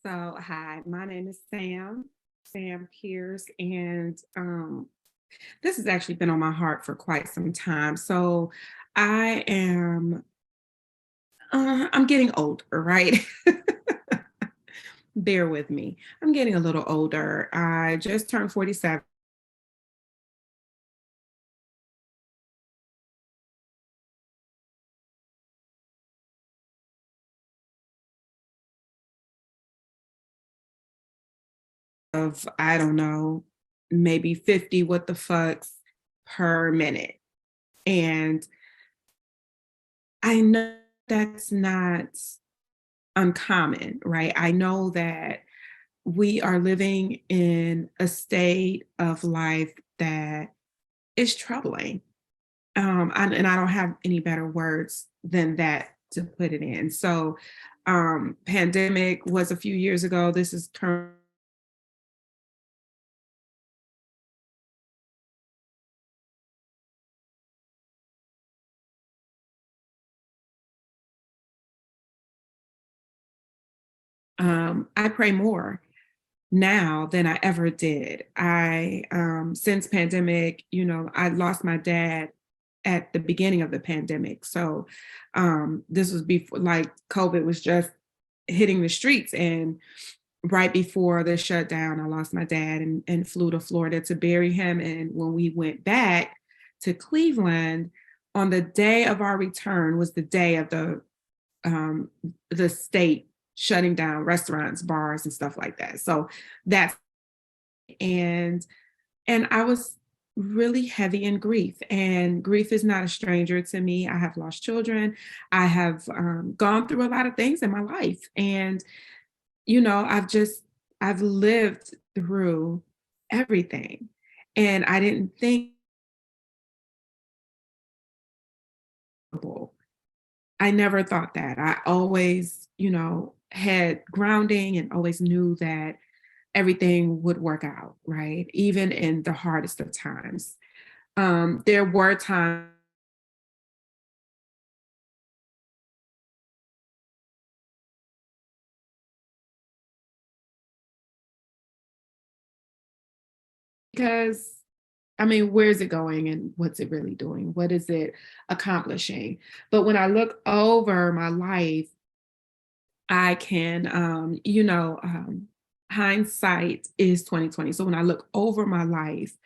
So, hi, my name is Sam Pierce, and this has actually been on my heart for quite some time. So, I am I'm getting older, right? Bear with me. I'm getting a little older. I just turned 47. Of I don't know, maybe 50 what the fucks per minute. And I know that's not uncommon, right? I know that we are living in a state of life that is troubling. And I don't have any better words than that to put it in. So, pandemic was a few years ago. This is turn. I pray more now than I ever did. Since pandemic, I lost my dad at the beginning of the pandemic. So, this was before like COVID was just hitting the streets. And right before the shutdown, I lost my dad and flew to Florida to bury him. And when we went back to Cleveland, on the day of our return was the day of um, the state shutting down restaurants, bars, and stuff like that. So that's and and I was really heavy in grief. And grief is not a stranger to me. I have lost children. I have gone through a lot of things in my life, and I've lived through everything. And I didn't think, I never thought that. I always, had grounding and always knew that everything would work out, right? Even in the hardest of times. There were times because, I mean, where's it going and what's it really doing? What is it accomplishing? But when I look over my life, I can, hindsight is 2020. So when I look over my life,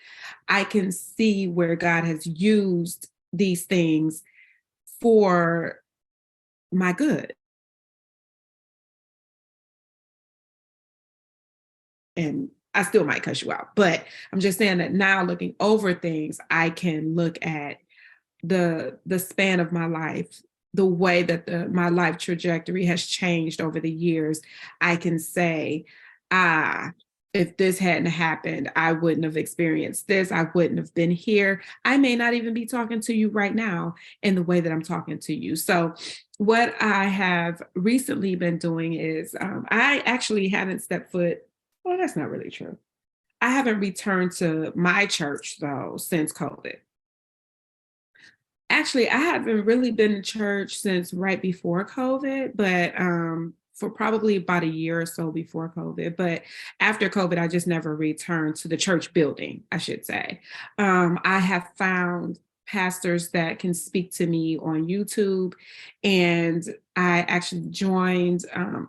I can see where God has used these things for my good. And I still might cuss you out, but I'm just saying that now looking over things, I can look at the span of my life, the way that my life trajectory has changed over the years. I can say, ah, if this hadn't happened, I wouldn't have experienced this. I wouldn't have been here. I may not even be talking to you right now in the way that I'm talking to you. So, what I have recently been doing is I actually haven't stepped foot. Well, that's not really true. I haven't returned to my church though since COVID. Actually, I haven't really been to church since right before COVID, but for probably about a year or so before COVID. But after COVID, I just never returned to the church building, I should say. I have found pastors that can speak to me on YouTube, and I actually joined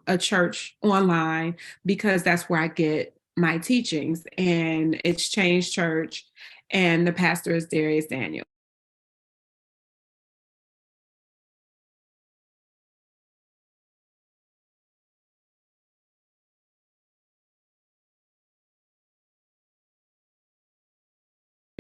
a church online because that's where I get my teachings, and it's Change Church, and the pastor is Darius Daniel.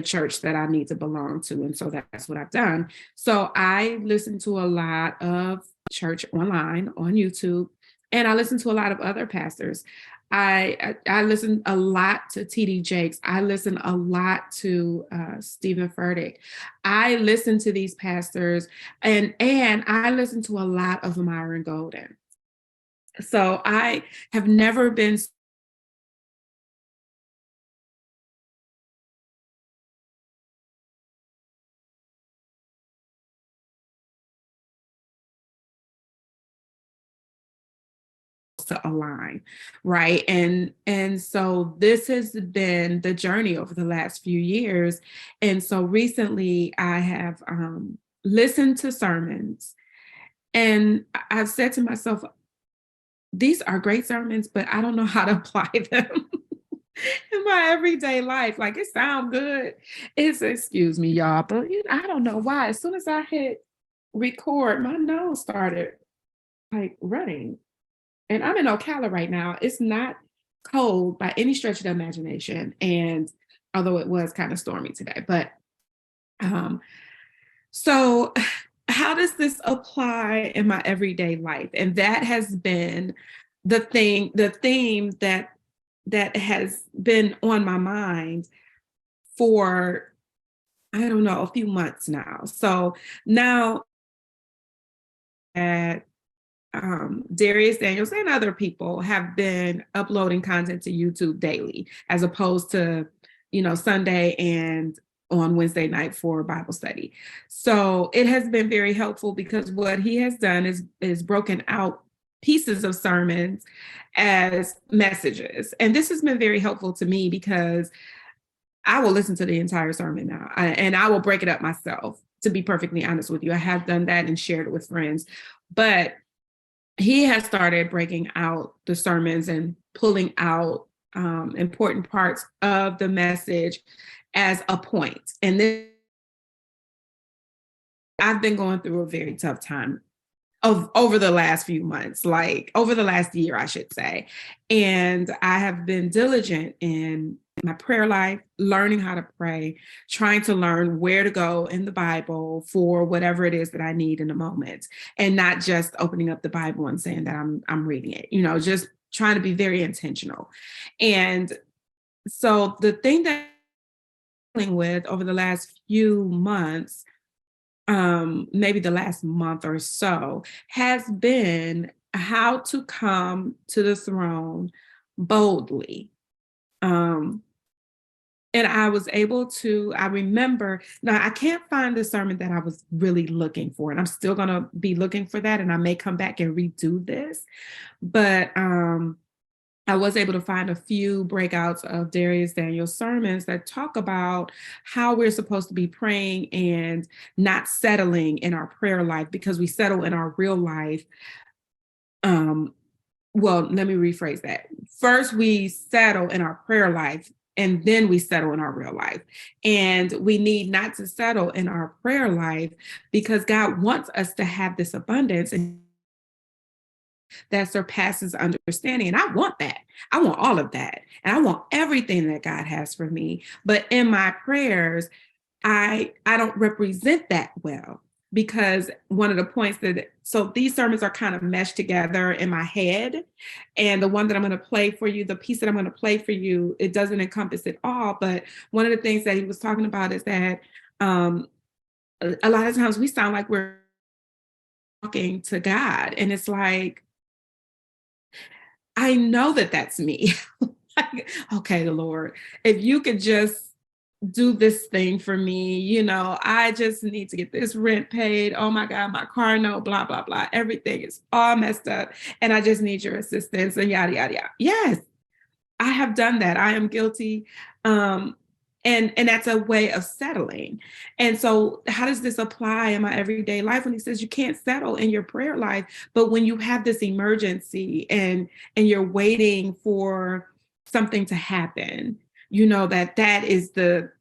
Church that I need to belong to. And so that's what I've done. So I listen to a lot of church online on YouTube, and I listen to a lot of other pastors. I listen a lot to TD Jakes. I listen a lot to Stephen Furtick. I listen to these pastors, and I listen to a lot of Myron Golden. So I have never been to align, right? And so this has been the journey over the last few years. And so recently I have listened to sermons, and I've said to myself, these are great sermons, but I don't know how to apply them in my everyday life. Like, it sounds good. It's, excuse me, y'all, but I don't know why. As soon as I hit record, my nose started like running. And I'm in Ocala right now. It's not cold by any stretch of the imagination. And although it was kind of stormy today, but um, so how does this apply in my everyday life? And that has been the theme that has been on my mind for, I don't know, a few months now. So now that Dharius Daniels and other people have been uploading content to YouTube daily, as opposed to, Sunday and on Wednesday night for Bible study. So it has been very helpful because what he has done is broken out pieces of sermons as messages. And this has been very helpful to me because I will listen to the entire sermon now, and I will break it up myself, to be perfectly honest with you. I have done that and shared it with friends. But he has started breaking out the sermons and pulling out important parts of the message as a point. And then I've been going through a very tough time over the last few months, like over the last year, I should say. And I have been diligent in my prayer life, learning how to pray, trying to learn where to go in the Bible for whatever it is that I need in the moment, and not just opening up the Bible and saying that I'm reading it, just trying to be very intentional. And so the thing that I'm dealing with over the last few months, maybe the last month or so, has been how to come to the throne boldly. And I was able to, I remember, now I can't find the sermon that I was really looking for, and I'm still going to be looking for that, and I may come back and redo this. But I was able to find a few breakouts of Dharius Daniels sermons that talk about how we're supposed to be praying and not settling in our prayer life, because we settle in our real life. Well, let me rephrase that. First, we settle in our prayer life, and then we settle in our real life. And we need not to settle in our prayer life, because God wants us to have this abundance and that surpasses understanding. And I want that. I want all of that. And I want everything that God has for me. But in my prayers, I don't represent that well, because one of the points so these sermons are kind of meshed together in my head. And the one that I'm going to play for you, the piece that I'm going to play for you, it doesn't encompass it all. But one of the things that he was talking about is that a lot of times we sound like we're talking to God. And it's like, I know that that's me. Like, okay, the Lord, if you could just do this thing for me, I just need to get this rent paid. Oh my God, my car note, blah, blah, blah. Everything is all messed up. And I just need your assistance and yada, yada, yada. Yes, I have done that. I am guilty. And that's a way of settling. And so how does this apply in my everyday life when he says you can't settle in your prayer life, but when you have this emergency and you're waiting for something to happen, that is the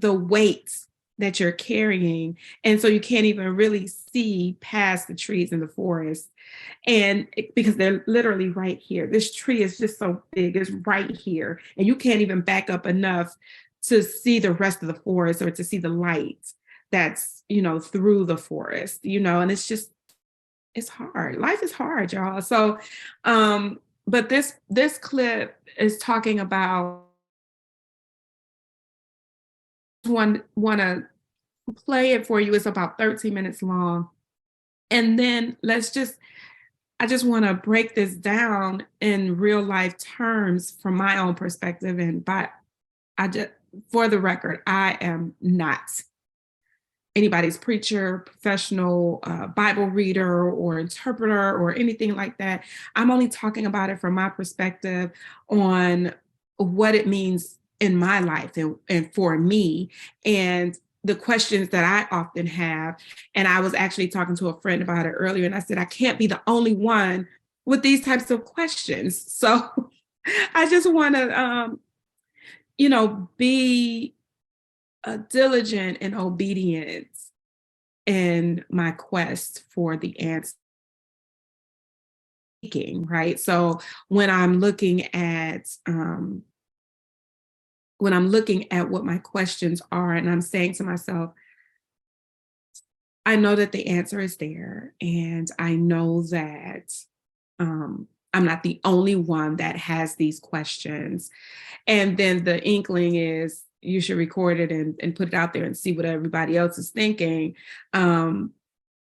weight that you're carrying. And so you can't even really see past the trees in the forest. And because they're literally right here. This tree is just so big, it's right here. And you can't even back up enough to see the rest of the forest or to see the light that's, through the forest, and it's hard. Life is hard, y'all. So, but this clip is talking about, want to play it for you. It's about 13 minutes long. And then I just want to break this down in real life terms from my own perspective. And for the record, I am not anybody's preacher, professional Bible reader or interpreter or anything like that. I'm only talking about it from my perspective on what it means in my life and for me, and the questions that I often have. And I was actually talking to a friend about it earlier, and I said, I can't be the only one with these types of questions. So I just want to, be diligent and obedient in my quest for the answer, right? So when I'm looking at what my questions are, and I'm saying to myself, I know that the answer is there, and I know that I'm not the only one that has these questions. And then the inkling is you should record it and put it out there and see what everybody else is thinking. Then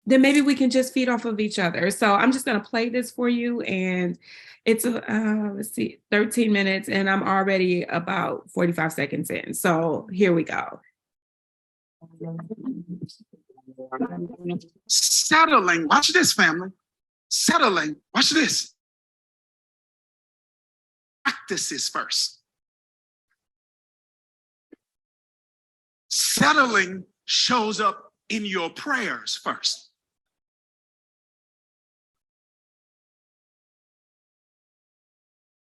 maybe we can just feed off of each other. So I'm just going to play this for you. And it's, let's see, 13 minutes, and I'm already about 45 seconds in. So here we go. Settling, watch this, family. Settling, watch this. Practices first. Settling shows up in your prayers first.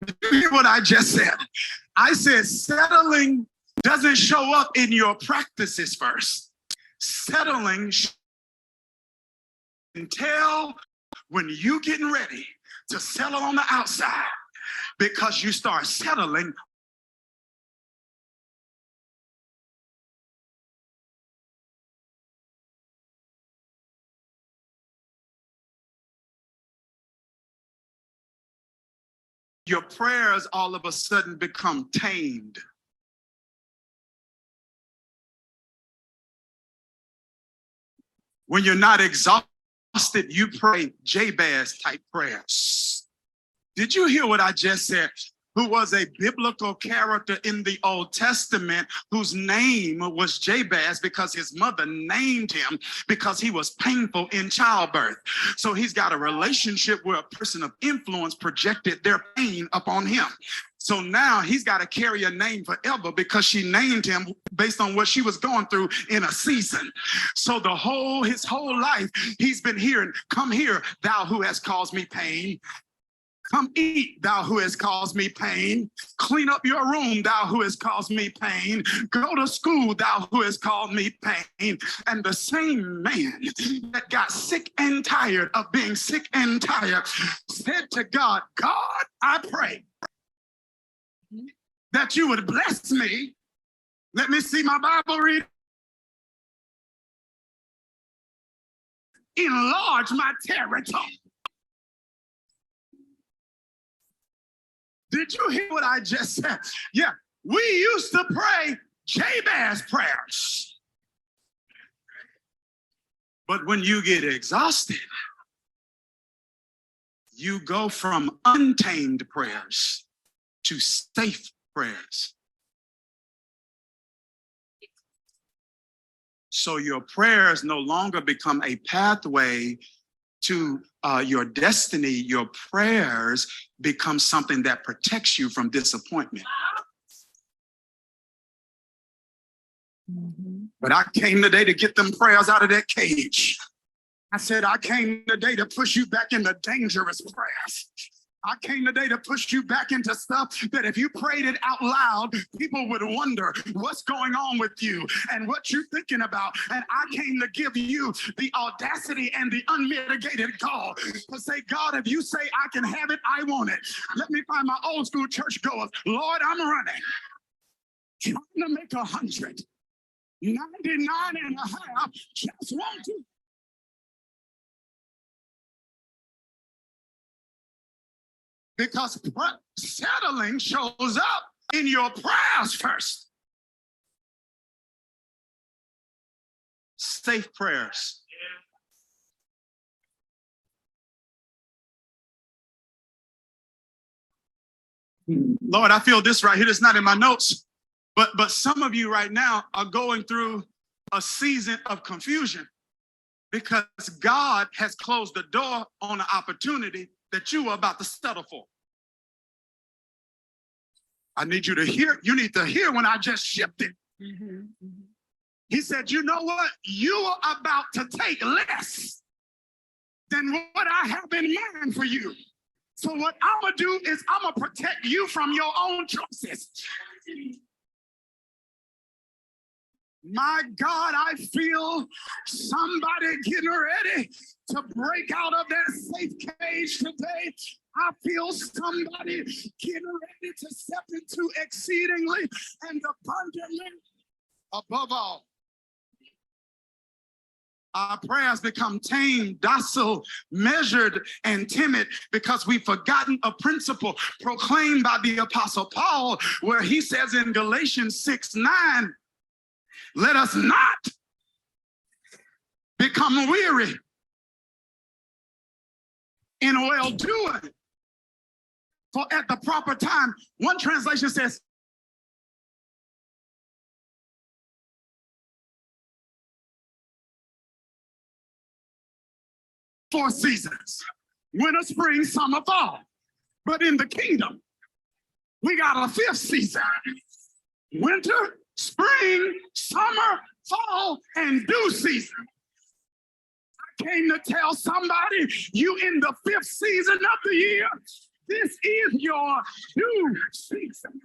Did you hear what I just said? I said settling doesn't show up in your practices first. Settling can tell when you getting ready to settle on the outside, because you start settling. Your prayers all of a sudden become tamed. When you're not exhausted, you pray Jabez type prayers. Did you hear what I just said? Who was a biblical character in the Old Testament, whose name was Jabez because his mother named him because he was painful in childbirth. So he's got a relationship where a person of influence projected their pain upon him. So now he's got to carry a name forever because she named him based on what she was going through in a season. So his whole life, he's been hearing, come here, thou who has caused me pain. Come eat, thou who has caused me pain. Clean up your room, thou who has caused me pain. Go to school, thou who has caused me pain. And the same man that got sick and tired of being sick and tired said to God, God, I pray that you would bless me. Let me see my Bible read. Enlarge my territory. Did you hear what I just said? Yeah, we used to pray Jabez prayers. But when you get exhausted, you go from untamed prayers to safe prayers. So your prayers no longer become a pathway to your destiny. Your prayers become something that protects you from disappointment. Mm-hmm. But I came today to get them prayers out of that cage. I said, I came today to push you back into dangerous prayers. I came today to push you back into stuff that if you prayed it out loud, people would wonder what's going on with you and what you're thinking about. And I came to give you the audacity and the unmitigated call to say, God, if you say I can have it, I want it. Let me find my old school church goers. Lord, I'm running, trying to make 100, 99 and a half, just want to. Because settling shows up in your prayers first. Safe prayers. Lord, I feel this right here. It's not in my notes. But some of you right now are going through a season of confusion because God has closed the door on an opportunity that you were about to settle for. I need you to hear, you need to hear when I just shifted. He said, you know what? You are about to take less than what I have in mind for you. So what I'm going to do is I'm going to protect you from your own choices. My God, I feel somebody getting ready to break out of that safe cage today. I feel somebody getting ready to step into exceedingly and abundantly above all. Our prayers become tame, docile, measured, and timid because we've forgotten a principle proclaimed by the Apostle Paul, where he says in Galatians 6:9, let us not become weary in well-doing, for at the proper time, one translation says, four seasons: winter, spring, summer, fall. But in the kingdom, we got a fifth season: winter, spring, summer, fall, and due season. I came to tell somebody, you in the fifth season of the year, this is your due season.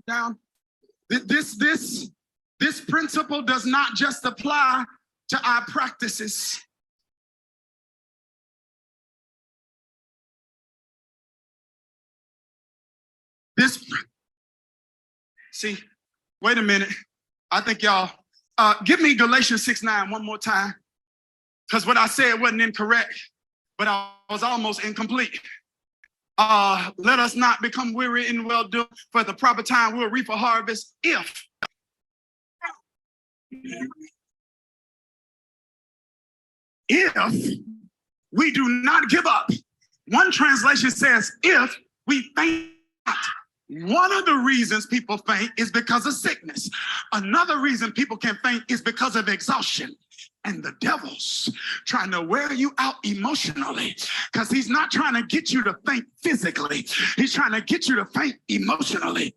Down. This principle does not just apply to our practices. See, wait a minute. I think y'all, give me Galatians 6:9 one more time, because what I said wasn't incorrect, but I was almost incomplete. Let us not become weary in well-doing, for at the proper time we'll reap a harvest if we do not give up. One translation says, if we faint not. One of the reasons people faint is because of sickness. Another reason people can faint is because of exhaustion. And the devil's trying to wear you out emotionally, because he's not trying to get you to faint physically. He's trying to get you to faint emotionally.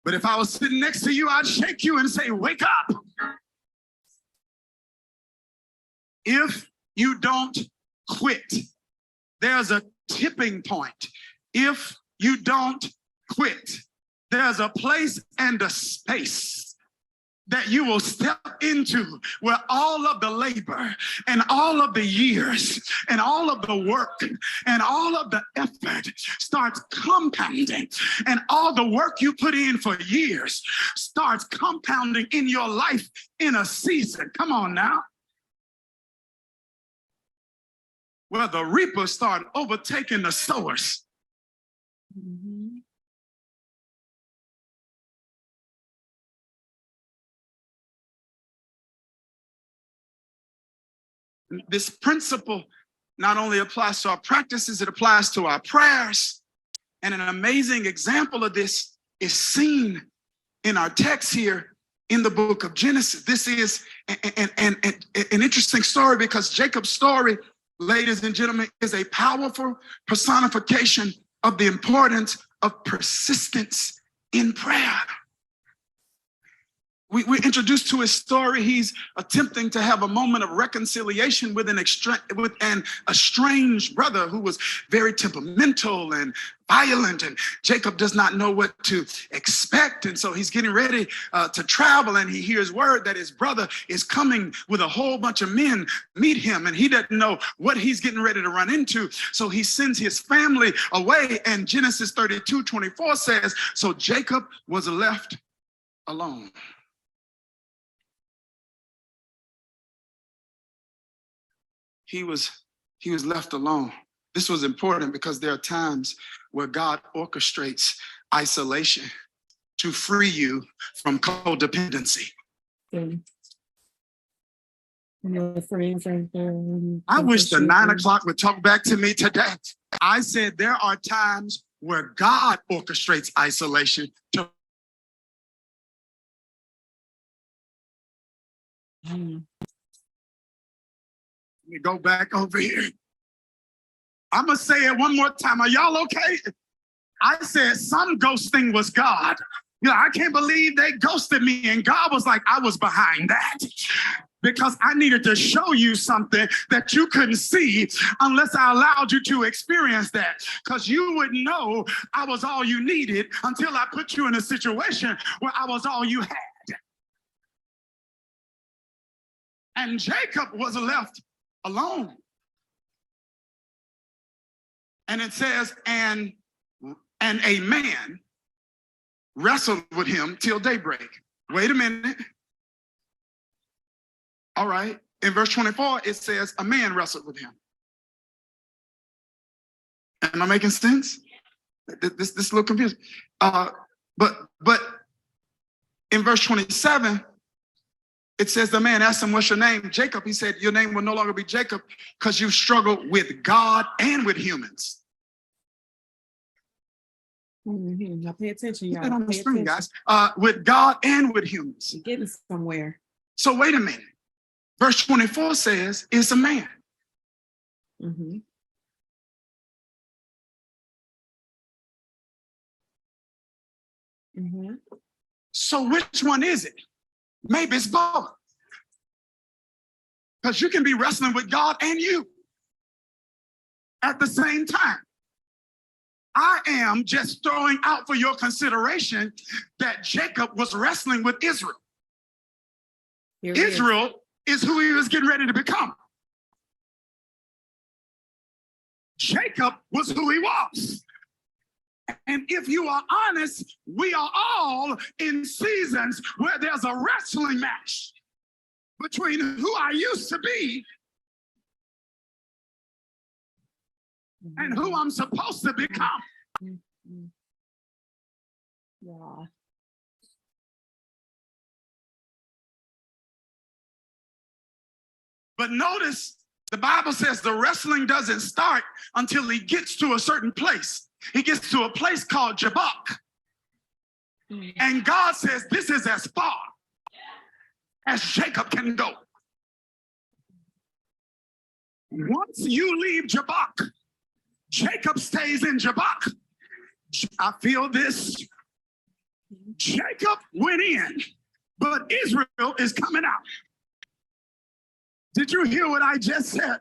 But if I was sitting next to you, I'd shake you and say, wake up. If you don't quit, there's a tipping point. If you don't quit, there's a place and a space that you will step into where all of the labor and all of the years and all of the work and all of the effort starts compounding, and all the work you put in for years starts compounding in your life in a season. Come on now. Where the reapers start overtaking the sowers. This principle not only applies to our practices, it applies to our prayers. And an amazing example of this is seen in our text here in the book of Genesis. This is an interesting story, because Jacob's story, ladies and gentlemen, is a powerful personification of the importance of persistence in prayer. We're introduced to his story. He's attempting to have a moment of reconciliation with an estranged brother who was very temperamental and violent, and Jacob does not know what to expect. And so he's getting ready to travel, and he hears word that his brother is coming with a whole bunch of men meet him, and he doesn't know what he's getting ready to run into. So he sends his family away, and Genesis 32:24 says, so Jacob was left alone. He was left alone. This was important because there are times where God orchestrates isolation to free you from codependency. I wish the 9 o'clock would talk back to me today. I said there are times where God orchestrates isolation to Mm. Let me go back over here. I'm going to say it one more time. Are y'all okay? I said some ghosting was God. You know, I can't believe they ghosted me. And God was like, I was behind that because I needed to show you something that you couldn't see unless I allowed you to experience that. Because you wouldn't know I was all you needed until I put you in a situation where I was all you had. And Jacob was left alone. And it says, and a man wrestled with him till daybreak. Wait a minute. All right. In verse 24, it says, a man wrestled with him. Am I making sense? This is a little confusing. But in verse 27, it says the man asked him, what's your name? Jacob. He said, your name will no longer be Jacob because you struggle with God and with humans. Mm-hmm. Now pay attention, Put that y'all. on the Pay screen, attention. guys. With God and with humans. You're getting somewhere. So wait a minute. Verse 24 says, it's a man. Mm-hmm. Mm-hmm. So which one is it? Maybe it's both. Because you can be wrestling with God and you at the same time. I am just throwing out for your consideration that Jacob was wrestling with Israel. Israel is who he was getting ready to become. Jacob was who he was. And if you are honest, we are all in seasons where there's a wrestling match between who I used to be and who I'm supposed to become. Mm-hmm. Yeah. But notice the Bible says the wrestling doesn't start until he gets to a certain place. He gets to a place called Jabbok. Mm-hmm. And God says, this is as far as Jacob can go. Once you leave Jabbok, Jacob stays in Jabbok. I feel this. Jacob went in, but Israel is coming out. Did you hear what I just said?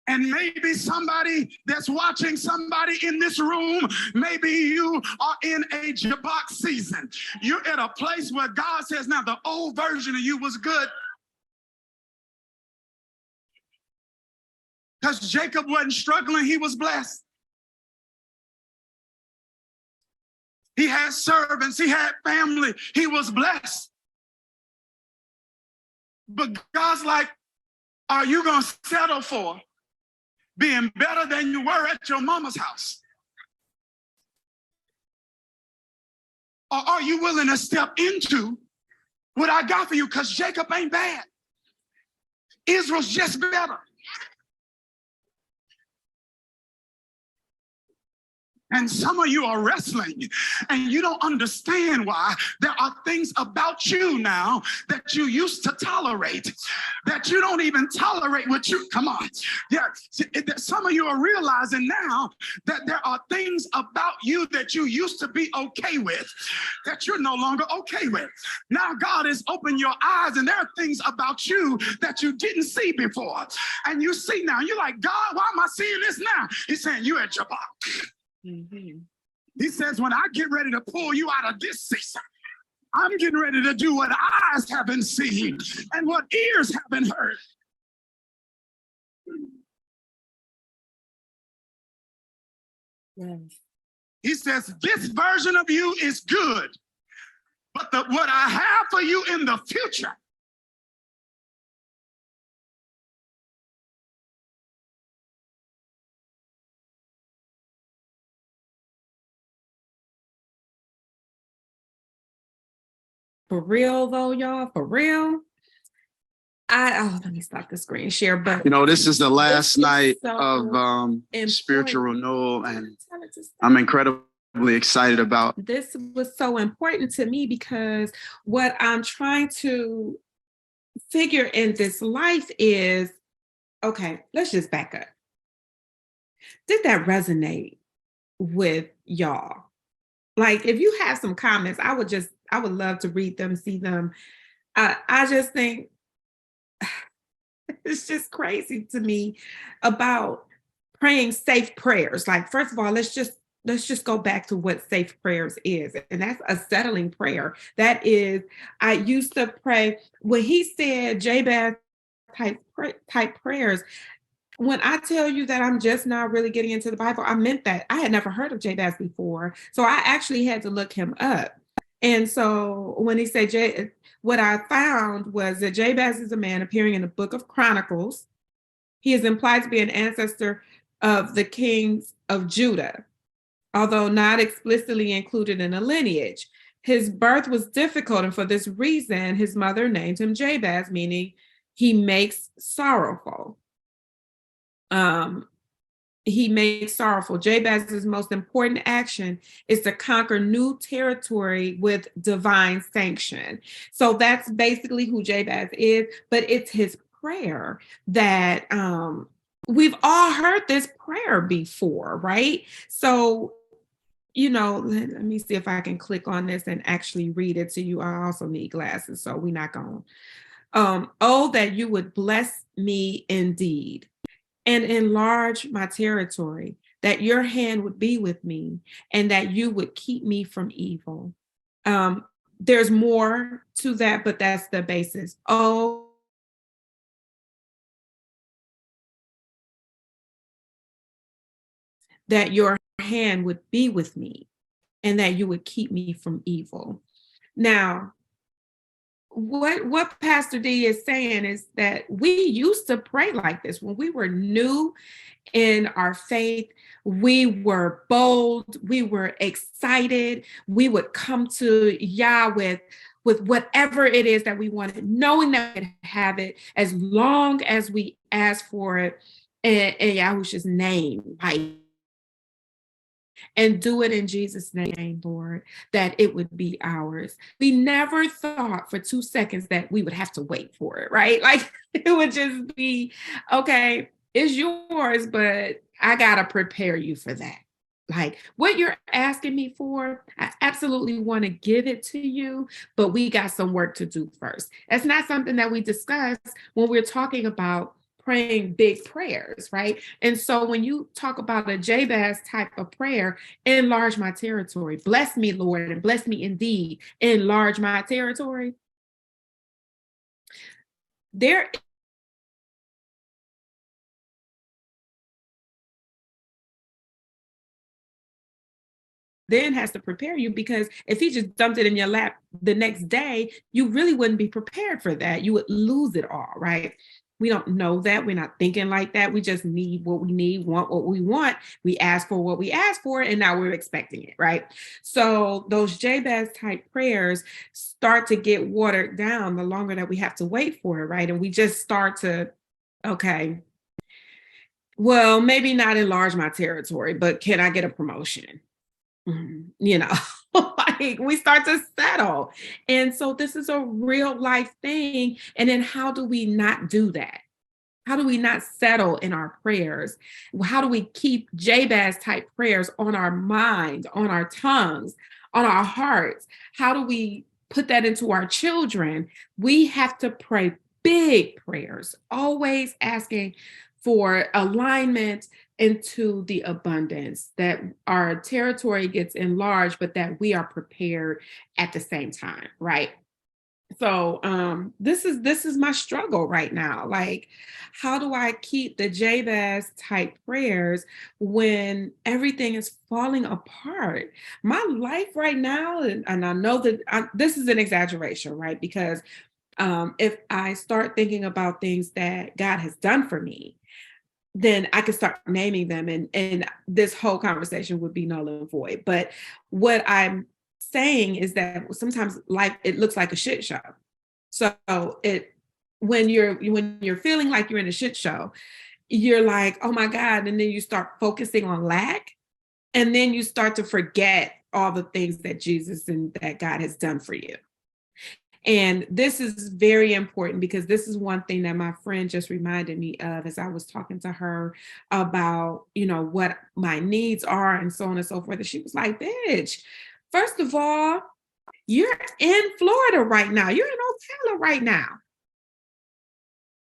And maybe somebody that's watching, somebody in this room, maybe you are in a Jabbok season. You're at a place where God says, now the old version of you was good. Because Jacob wasn't struggling, he was blessed. He had servants, he had family, he was blessed. But God's like, are you going to settle for being better than you were at your mama's house? Or are you willing to step into what I got for you? Because Jacob ain't bad. Israel's just better. And some of you are wrestling and you don't understand why. There are things about you now that you used to tolerate that you don't even tolerate with you. Come on. Yeah. Some of you are realizing now that there are things about you that you used to be okay with that you're no longer okay with. Now God has opened your eyes and there are things about you that you didn't see before. And you see now, you're like, God, why am I seeing this now? He's saying you're at Jabbok. Mm-hmm. He says, when I get ready to pull you out of this season, I'm getting ready to do what eyes haven't seen and what ears haven't heard. Yes. He says, this version of you is good, but what I have for you in the future . For real though, y'all, for real. let me stop the screen share, but You know, this is the last is night so of important. spiritual renewal, and Tell it to stop. I'm incredibly excited about. This was so important to me because what I'm trying to figure in this life is, okay, let's just back up. Did that resonate with y'all? Like, if you have some comments, I would love to read them, see them. I just think it's just crazy to me about praying safe prayers. Like, first of all, let's just go back to what safe prayers is, and that's a settling prayer. That is, I used to pray when he said Jabez type prayers. When I tell you that I'm just now really getting into the Bible, I meant that. I had never heard of Jabez before. So I actually had to look him up. And so when he said what I found was that Jabez is a man appearing in the book of Chronicles. He is implied to be an ancestor of the kings of Judah, although not explicitly included in a lineage. His birth was difficult, and for this reason, his mother named him Jabez, meaning he makes sorrowful. He makes sorrowful. Jabez's most important action is to conquer new territory with divine sanction. So that's basically who Jabez is, but it's his prayer that we've all heard this prayer before, right? So, let me see if I can click on this and actually read it to you. I also need glasses, so we're not going. Oh, that you would bless me indeed and enlarge my territory, that your hand would be with me and that you would keep me from evil. There's more to that, but that's the basis. Oh, that your hand would be with me and that you would keep me from evil. Now, what Pastor D is saying is that we used to pray like this when we were new in our faith. We were bold, we were excited. We would come to Yah with whatever it is that we wanted, knowing that we could have it as long as we asked for it in Yahushua's name, right? And do it in Jesus' name, Lord, that it would be ours. We never thought for 2 seconds that we would have to wait for it, right? Like, it would just be, okay, it's yours, but I got to prepare you for that. Like, what you're asking me for, I absolutely want to give it to you, but we got some work to do first. That's not something that we discuss when we're talking about praying big prayers, right? And so when you talk about a Jabez type of prayer, enlarge my territory, bless me, Lord, and bless me indeed, enlarge my territory. There then has to prepare you, because if he just dumped it in your lap the next day, you really wouldn't be prepared for that. You would lose it all, right? We don't know that. We're not thinking like that. We just need what we need, want what we want. We ask for what we ask for, and now we're expecting it, right? So those Jabez type prayers start to get watered down the longer that we have to wait for it, right? And we just start to, okay, well, maybe not enlarge my territory, but can I get a promotion? You know, like, we start to settle. And so this is a real life thing. And then how do we not do that? How do we not settle in our prayers? How do we keep Jabez type prayers on our mind, on our tongues, on our hearts? How do we put that into our children? We have to pray big prayers, always asking for alignment into the abundance, that our territory gets enlarged, but that we are prepared at the same time, right? So this is my struggle right now. Like, how do I keep the Jabez type prayers when everything is falling apart? My life right now, and I know that this is an exaggeration, right? Because if I start thinking about things that God has done for me, then I could start naming them, and this whole conversation would be null and void. But what I'm saying is that sometimes life, it looks like a shit show. So it when you're feeling like you're in a shit show, you're like, oh my God. And then you start focusing on lack. And then you start to forget all the things that Jesus and that God has done for you. And this is very important because this is one thing that my friend just reminded me of as I was talking to her about, what my needs are and so on and so forth. And she was like, bitch, first of all, you're in Florida right now. You're in Ocala right now.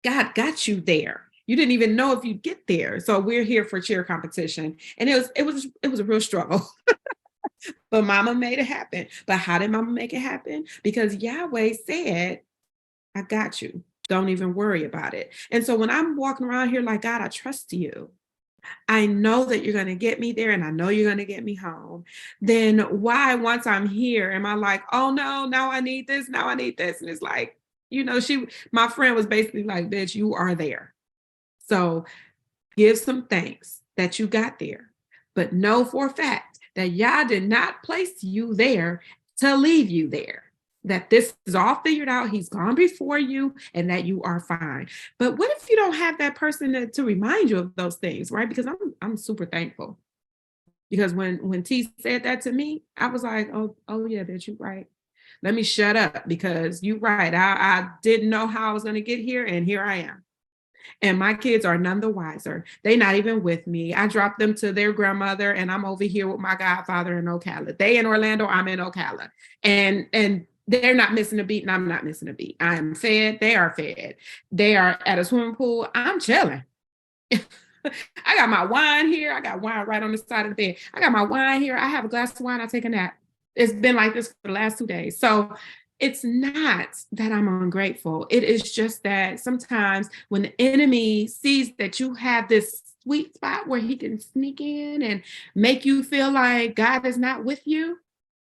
God got you there. You didn't even know if you'd get there. So we're here for cheer competition. And it was a real struggle. But mama made it happen. But how did mama make it happen? Because Yahweh said, I got you. Don't even worry about it. And so when I'm walking around here like, God, I trust you. I know that you're going to get me there and I know you're going to get me home. Then why, once I'm here, am I like, oh no, now I need this, now I need this. And it's like, my friend was basically like, bitch, you are there. So give some thanks that you got there, but know for a fact that Yah did not place you there to leave you there. That this is all figured out. He's gone before you and that you are fine. But what if you don't have that person to remind you of those things, right? Because I'm super thankful. Because when T said that to me, I was like, oh yeah, bitch, you right. Let me shut up because you're right. I didn't know how I was going to get here, and here I am. And my kids are none the wiser. They're not even with me. I dropped them to their grandmother, and I'm over here with my godfather in Ocala. They in Orlando, I'm in Ocala. And they're not missing a beat, and I'm not missing a beat. I am fed. They are fed. They are at a swimming pool. I'm chilling. I got my wine here. I got wine right on the side of the bed. I got my wine here. I have a glass of wine. I take a nap. It's been like this for the last 2 days. So it's not that I'm ungrateful. It is just that sometimes when the enemy sees that you have this sweet spot where he can sneak in and make you feel like God is not with you,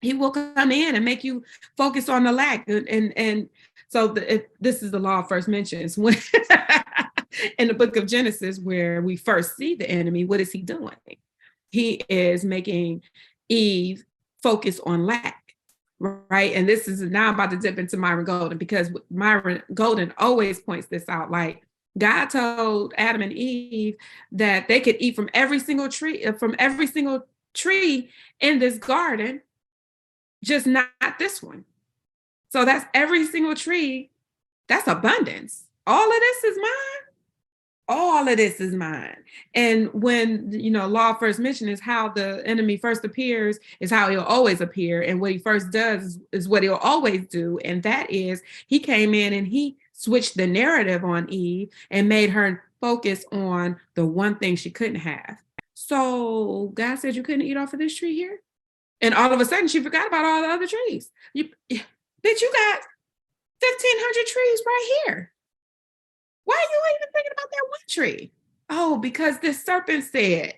he will come in and make you focus on the lack. And so this is the law of first mentions. When in the book of Genesis, where we first see the enemy, what is he doing? He is making Eve focus on lack, right? And this is now about to dip into Myron Golden, because Myron Golden always points this out. Like, God told Adam and Eve that they could eat from every single tree in this garden, just not this one. So that's every single tree. That's abundance. All of this is mine. All of this is mine. And when, law first mentioned is how the enemy first appears is how he'll always appear. And what he first does is what he'll always do. And that is he came in and he switched the narrative on Eve and made her focus on the one thing she couldn't have. So God said you couldn't eat off of this tree here. And all of a sudden she forgot about all the other trees. Bitch, you got 1,500 trees right here. Why are you even thinking about that one tree? Oh, because this serpent said,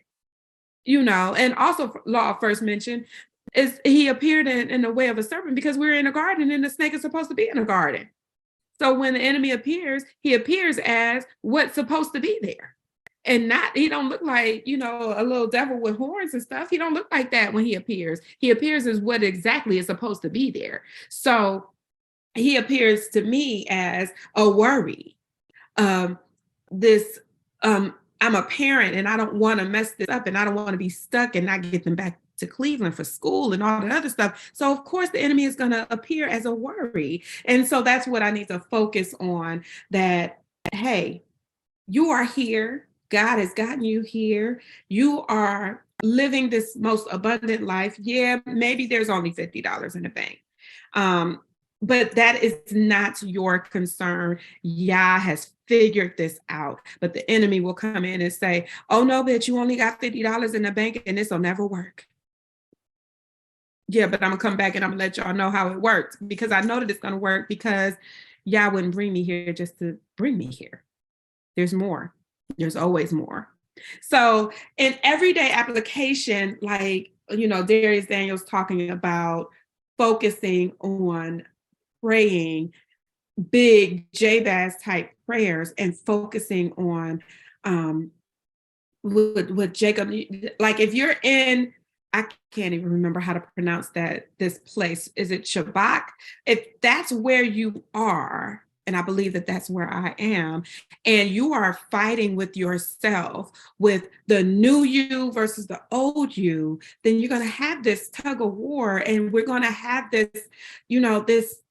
and also law first mentioned is he appeared in the way of a serpent because we're in a garden and the snake is supposed to be in a garden. So when the enemy appears, he appears as what's supposed to be there. And he don't look like, a little devil with horns and stuff. He don't look like that when he appears. He appears as what exactly is supposed to be there. So he appears to me as a worry. I'm a parent and I don't want to mess this up and I don't want to be stuck and not get them back to Cleveland for school and all the other stuff. So of course the enemy is going to appear as a worry. And so that's what I need to focus on, that, hey, you are here. God has gotten you here. You are living this most abundant life. Yeah, maybe there's only $50 in the bank. But that is not your concern. Yah has figured this out. But the enemy will come in and say, oh no, bitch, you only got $50 in the bank and this will never work. Yeah, but I'm gonna come back and I'm gonna let y'all know how it works, because I know that it's gonna work, because Yah wouldn't bring me here just to bring me here. There's more. There's always more. So in everyday application, like, Darius Daniels talking about focusing on praying big Jabez type prayers and focusing on with Jacob, like if you're in, I can't even remember how to pronounce this place. Is it Shabak? If that's where you are, And I believe that that's where I am. And you are fighting with yourself, with the new you versus the old you, then you're going to have this tug of war. And we're going to have this,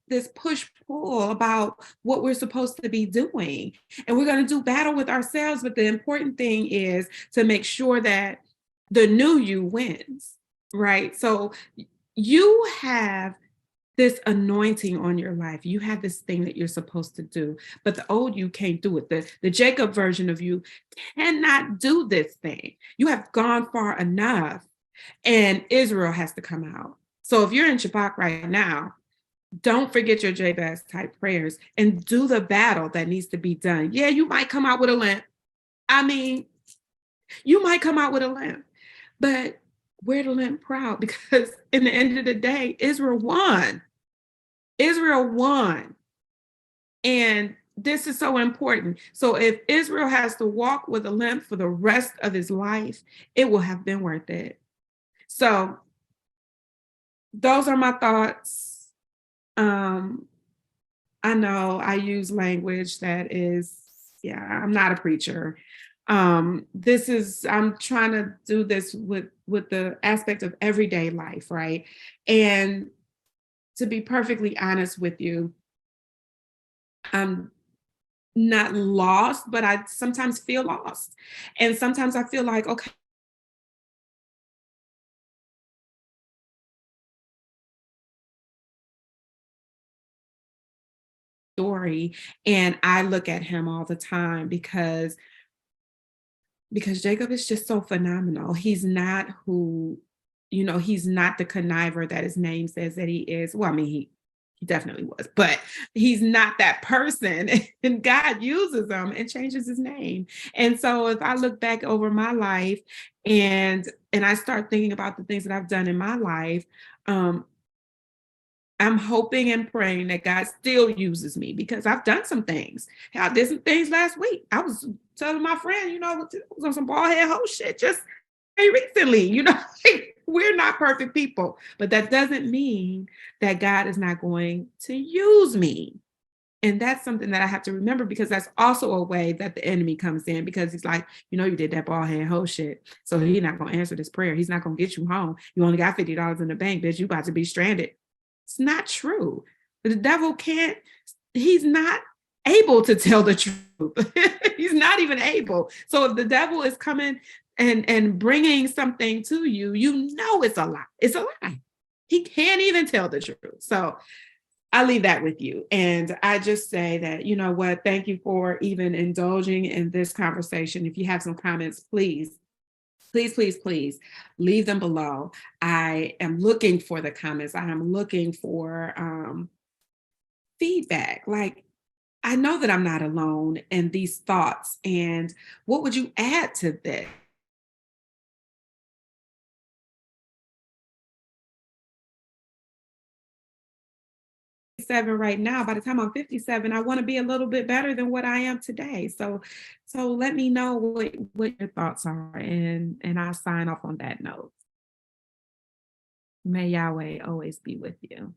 this push pull about what we're supposed to be doing. And we're going to do battle with ourselves. But the important thing is to make sure that the new you wins, right? So you have this anointing on your life. You have this thing that you're supposed to do, but the old you can't do it. The Jacob version of you cannot do this thing. You have gone far enough, and Israel has to come out. So if you're in Shabbat right now, don't forget your Jabez type prayers and do the battle that needs to be done. Yeah, you might come out with a limp. I mean, you might come out with a limp, but wear the limp proud, because in the end of the day, Israel won. Israel won. And this is so important. So if Israel has to walk with a limp for the rest of his life, it will have been worth it. So those are my thoughts. I know I use language that is, I'm not a preacher. I'm trying to do this with the aspect of everyday life, right? And to be perfectly honest with you, I'm not lost, but I sometimes feel lost. And sometimes I feel like, okay, story. And I look at him all the time because Jacob is just so phenomenal. He's not he's not the conniver that his name says that he is. Well, I mean, he definitely was, but he's not that person. And God uses him and changes his name. And so if I look back over my life and I start thinking about the things that I've done in my life, um, I'm hoping and praying that God still uses me, because I've done some things. I did some things last week. I was telling my friend, I was on some bald head hoe shit just very recently. We're not perfect people, but that doesn't mean that God is not going to use me. And that's something that I have to remember, because that's also a way that the enemy comes in, because he's like, you did that bald head hoe shit. So he's not going to answer this prayer. He's not going to get you home. You only got $50 in the bank, bitch. You about to be stranded. It's not true. The devil he's not able to tell the truth. He's not even able. So if the devil is coming and bringing something to you, it's a lie. It's a lie. He can't even tell the truth. So I leave that with you. And I just say that, you know what, thank you for even indulging in this conversation. If you have some comments, please leave them below. I am looking for the comments. I am looking for feedback. Like, I know that I'm not alone in these thoughts. And what would you add to this? 57 right now. By the time I'm 57, I want to be a little bit better than what I am today. So let me know what your thoughts are, and I'll sign off on that note. May Yahweh always be with you.